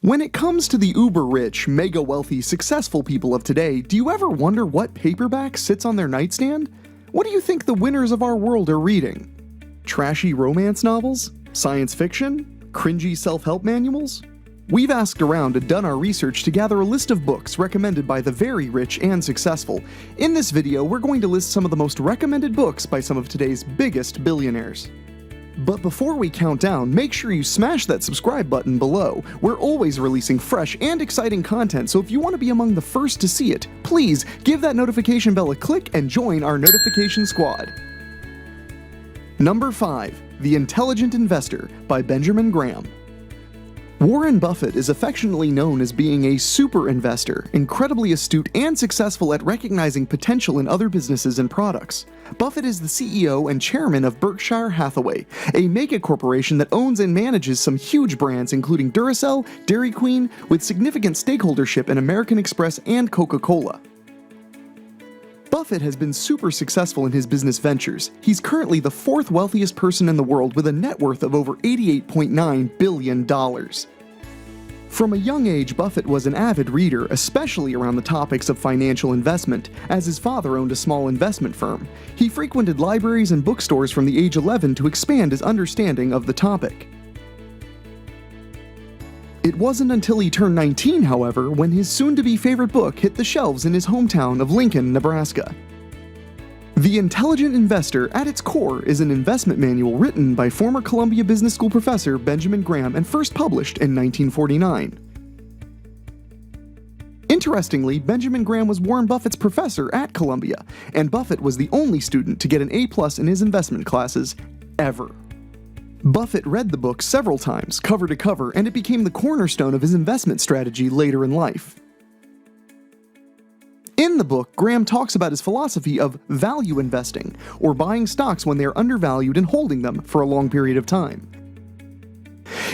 When it comes to the uber-rich, mega-wealthy, successful people of today, do you ever wonder what paperback sits on their nightstand? What do you think the winners of our world are reading? Trashy romance novels? Science fiction? Cringy self-help manuals? We've asked around and done our research to gather a list of books recommended by the very rich and successful. In this video, we're going to list some of the most recommended books by some of today's biggest billionaires. But before we count down, make sure you smash that subscribe button below. We're always releasing fresh and exciting content, so if you want to be among the first to see it, please give that notification bell a click and join our notification squad. Number 5. The Intelligent Investor by Benjamin Graham. Warren Buffett is affectionately known as being a super investor, incredibly astute and successful at recognizing potential in other businesses and products. Buffett is the CEO and chairman of Berkshire Hathaway, a mega corporation that owns and manages some huge brands including Duracell, Dairy Queen, with significant stakeholdership in American Express and Coca-Cola. Buffett has been super successful in his business ventures. He's currently the fourth wealthiest person in the world with a net worth of over $88.9 billion. From a young age, Buffett was an avid reader, especially around the topics of financial investment, as his father owned a small investment firm. He frequented libraries and bookstores from the age 11 to expand his understanding of the topic. It wasn't until he turned 19, however, when his soon-to-be favorite book hit the shelves in his hometown of Lincoln, Nebraska. The Intelligent Investor, at its core, is an investment manual written by former Columbia Business School professor Benjamin Graham and first published in 1949. Interestingly, Benjamin Graham was Warren Buffett's professor at Columbia, and Buffett was the only student to get an A+ in his investment classes ever. Buffett read the book several times, cover to cover, and it became the cornerstone of his investment strategy later in life. In the book, Graham talks about his philosophy of value investing, or buying stocks when they are undervalued and holding them for a long period of time.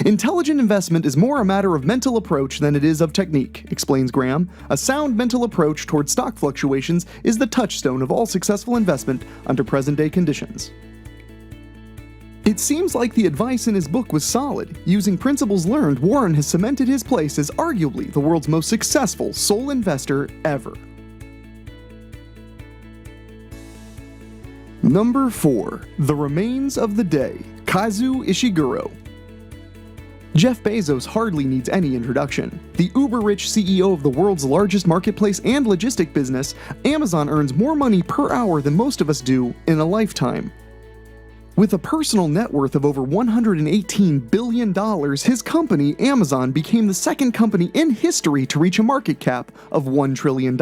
Intelligent investment is more a matter of mental approach than it is of technique, explains Graham. A sound mental approach towards stock fluctuations is the touchstone of all successful investment under present-day conditions. It seems like the advice in his book was solid. Using principles learned, Warren has cemented his place as arguably the world's most successful sole investor ever. Number 4. The Remains of the Day, Kazuo Ishiguro. Jeff Bezos hardly needs any introduction. The uber-rich CEO of the world's largest marketplace and logistic business, Amazon earns more money per hour than most of us do in a lifetime. With a personal net worth of over $118 billion, his company, Amazon, became the second company in history to reach a market cap of $1 trillion.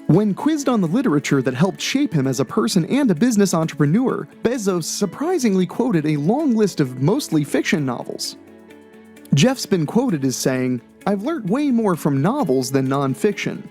When quizzed on the literature that helped shape him as a person and a business entrepreneur, Bezos surprisingly quoted a long list of mostly fiction novels. Jeff's been quoted as saying, "I've learned way more from novels than non-fiction."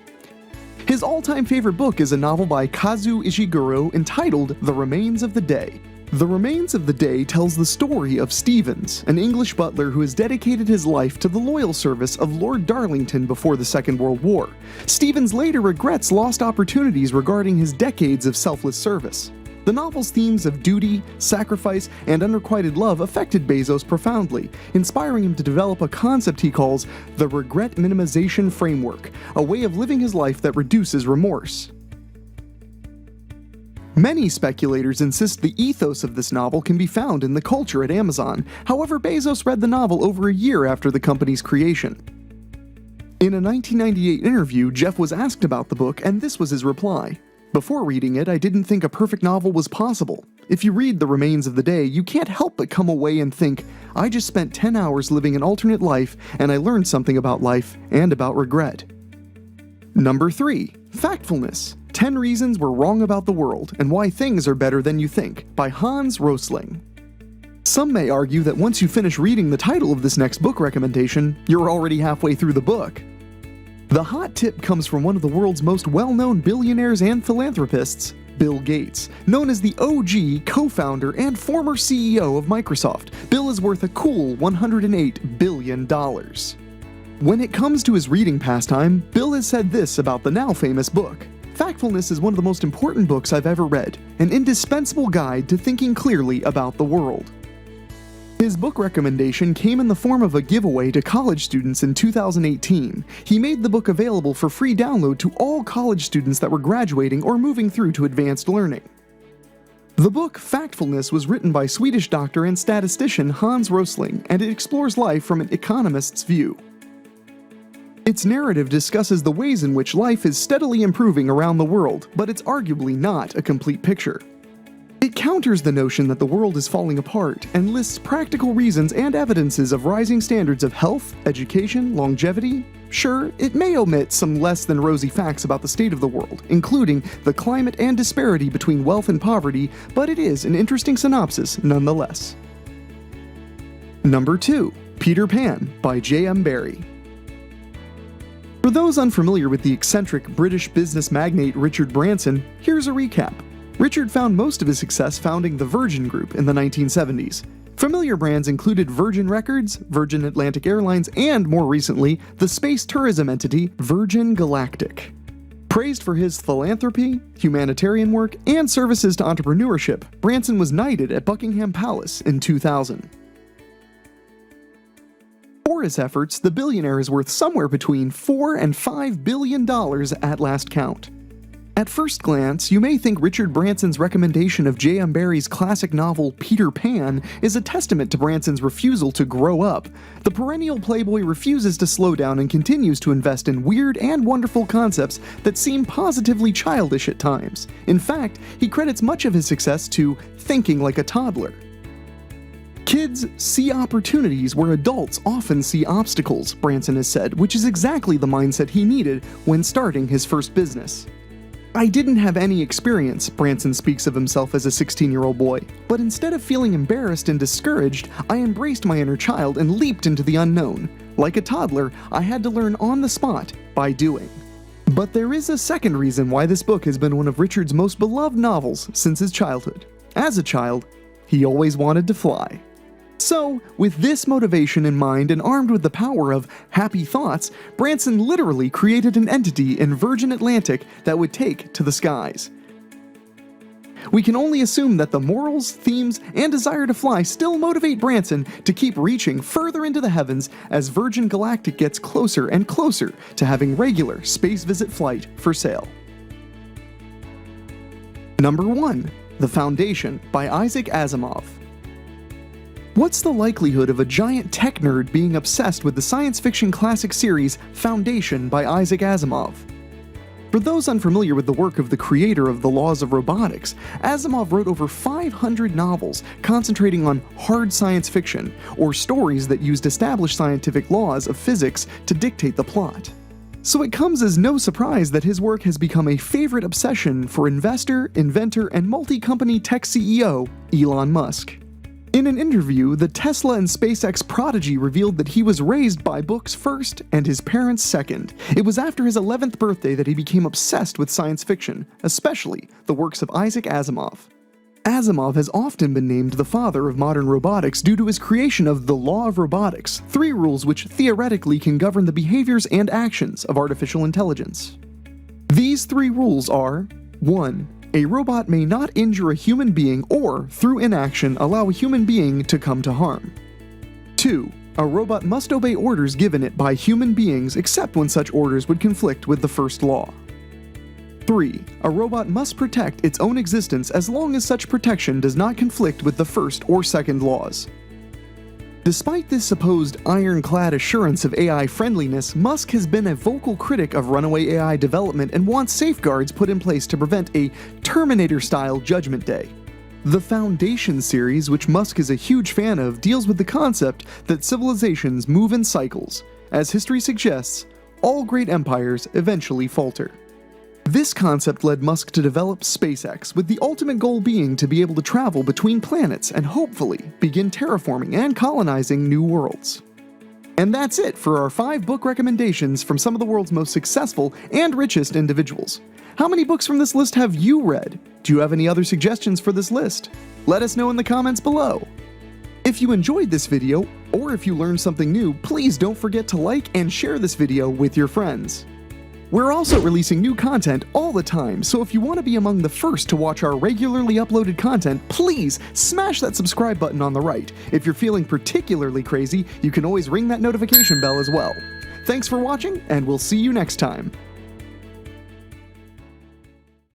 His all-time favorite book is a novel by Kazuo Ishiguro entitled The Remains of the Day. The Remains of the Day tells the story of Stevens, an English butler who has dedicated his life to the loyal service of Lord Darlington before the Second World War. Stevens later regrets lost opportunities regarding his decades of selfless service. The novel's themes of duty, sacrifice, and unrequited love affected Bezos profoundly, inspiring him to develop a concept he calls the regret minimization framework, a way of living his life that reduces remorse. Many speculators insist the ethos of this novel can be found in the culture at Amazon. However, Bezos read the novel over a year after the company's creation. In a 1998 interview, Jeff was asked about the book, and this was his reply. "Before reading it, I didn't think a perfect novel was possible. If you read The Remains of the Day, you can't help but come away and think, I just spent 10 hours living an alternate life, and I learned something about life and about regret." Number 3. Factfulness, 10 Reasons We're Wrong About the World and Why Things Are Better Than You Think, by Hans Rosling. Some may argue that once you finish reading the title of this next book recommendation, you're already halfway through the book. The hot tip comes from one of the world's most well-known billionaires and philanthropists, Bill Gates. Known as the OG, co-founder, and former CEO of Microsoft, Bill is worth a cool $108 billion. When it comes to his reading pastime, Bill has said this about the now famous book. Factfulness is one of the most important books I've ever read, an indispensable guide to thinking clearly about the world. His book recommendation came in the form of a giveaway to college students in 2018. He made the book available for free download to all college students that were graduating or moving through to advanced learning. The book, Factfulness, was written by Swedish doctor and statistician Hans Rosling, and it explores life from an economist's view. Its narrative discusses the ways in which life is steadily improving around the world, but it's arguably not a complete picture. It counters the notion that the world is falling apart and lists practical reasons and evidences of rising standards of health, education, longevity. Sure, it may omit some less than rosy facts about the state of the world, including the climate and disparity between wealth and poverty, but it is an interesting synopsis nonetheless. Number 2. Peter Pan by J.M. Barrie. For those unfamiliar with the eccentric British business magnate Richard Branson, here's a recap. Richard found most of his success founding the Virgin Group in the 1970s. Familiar brands included Virgin Records, Virgin Atlantic Airlines, and more recently, the space tourism entity Virgin Galactic. Praised for his philanthropy, humanitarian work, and services to entrepreneurship, Branson was knighted at Buckingham Palace in 2000. For his efforts, the billionaire is worth somewhere between $4 and $5 billion at last count. At first glance, you may think Richard Branson's recommendation of J.M. Barrie's classic novel Peter Pan is a testament to Branson's refusal to grow up. The perennial playboy refuses to slow down and continues to invest in weird and wonderful concepts that seem positively childish at times. In fact, he credits much of his success to thinking like a toddler. Kids see opportunities where adults often see obstacles, Branson has said, which is exactly the mindset he needed when starting his first business. I didn't have any experience, Branson speaks of himself as a 16-year-old boy, but instead of feeling embarrassed and discouraged, I embraced my inner child and leaped into the unknown. Like a toddler, I had to learn on the spot by doing. But there is a second reason why this book has been one of Richard's most beloved novels since his childhood. As a child, he always wanted to fly. So, with this motivation in mind and armed with the power of happy thoughts, Branson literally created an entity in Virgin Atlantic that would take to the skies. We can only assume that the morals, themes, and desire to fly still motivate Branson to keep reaching further into the heavens as Virgin Galactic gets closer and closer to having regular space visit flight for sale. Number 1. The Foundation by Isaac Asimov. What's the likelihood of a giant tech nerd being obsessed with the science fiction classic series Foundation by Isaac Asimov? For those unfamiliar with the work of the creator of The Laws of Robotics, Asimov wrote over 500 novels concentrating on hard science fiction, or stories that used established scientific laws of physics to dictate the plot. So it comes as no surprise that his work has become a favorite obsession for investor, inventor, and multi-company tech CEO Elon Musk. In an interview, the Tesla and SpaceX prodigy revealed that he was raised by books first and his parents second. It was after his 11th birthday that he became obsessed with science fiction, especially the works of Isaac Asimov. Asimov has often been named the father of modern robotics due to his creation of the Law of Robotics, 3 rules which theoretically can govern the behaviors and actions of artificial intelligence. These 3 rules are: 1. A robot may not injure a human being or, through inaction, allow a human being to come to harm. 2. A robot must obey orders given it by human beings except when such orders would conflict with the first law. 3. A robot must protect its own existence as long as such protection does not conflict with the first or second laws. Despite this supposed ironclad assurance of AI friendliness, Musk has been a vocal critic of runaway AI development and wants safeguards put in place to prevent a Terminator-style Judgment Day. The Foundation series, which Musk is a huge fan of, deals with the concept that civilizations move in cycles. As history suggests, all great empires eventually falter. This concept led Musk to develop SpaceX, with the ultimate goal being to be able to travel between planets and hopefully begin terraforming and colonizing new worlds. And that's it for our 5 book recommendations from some of the world's most successful and richest individuals. How many books from this list have you read? Do you have any other suggestions for this list? Let us know in the comments below. If you enjoyed this video, or if you learned something new, please don't forget to like and share this video with your friends. We're also releasing new content all the time, so if you want to be among the first to watch our regularly uploaded content, please smash that subscribe button on the right. If you're feeling particularly crazy, you can always ring that notification bell as well. Thanks for watching, and we'll see you next time.